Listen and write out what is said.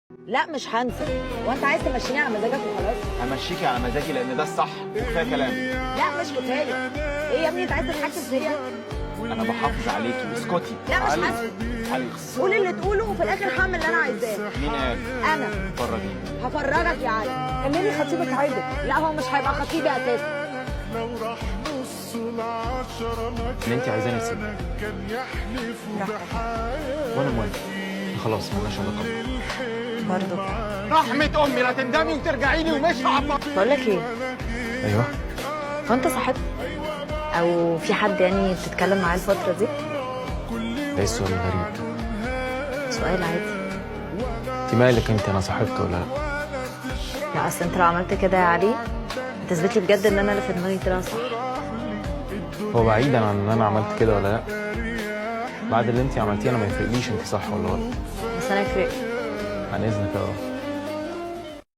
لا مش هنسى. وانت عايز تمشيني على مزاجك وخلاص؟ همشيكي على مزاجي لان ده الصح وكفايه كلام. لا مش كفايه. ايه يا ابني انت عايز تتحكم فيا؟ انا بحافظ عليكي، اسكتي. لا مش علي. هسكت. علي. قول اللي تقوله وفي الاخر هعمل اللي انا عايزاه. مين قال؟ انا فرجيني. هفرجك يا علي. كلمي خطيبك عادل. لا هو مش هيبقى خطيبي اساسا. اللي انت عايزاني اسيبك وانا موافق. خلاص مالناش علاقه. برضه رحمه امي لا تندمي وترجعي لي ومش هعبط. بقول لك ايه، ايوه. هو انت صاحبت او في حد يعني بتتكلم معاه الفتره دي؟ ده السؤال الغريب. سؤال عادي. انت مالك انت، انا صاحبت ولا لا؟ لا اصل انت لو عملت كده يا علي هتثبت لي بجد ان انا اللي في دماغي طلع صح. هو بعيدا عن ان انا عملت كده ولا لا، بعد اللي انت عملتيه انا ما يفرقليش انت صح ولا غلط. بس انا يفرق. عن اذنك.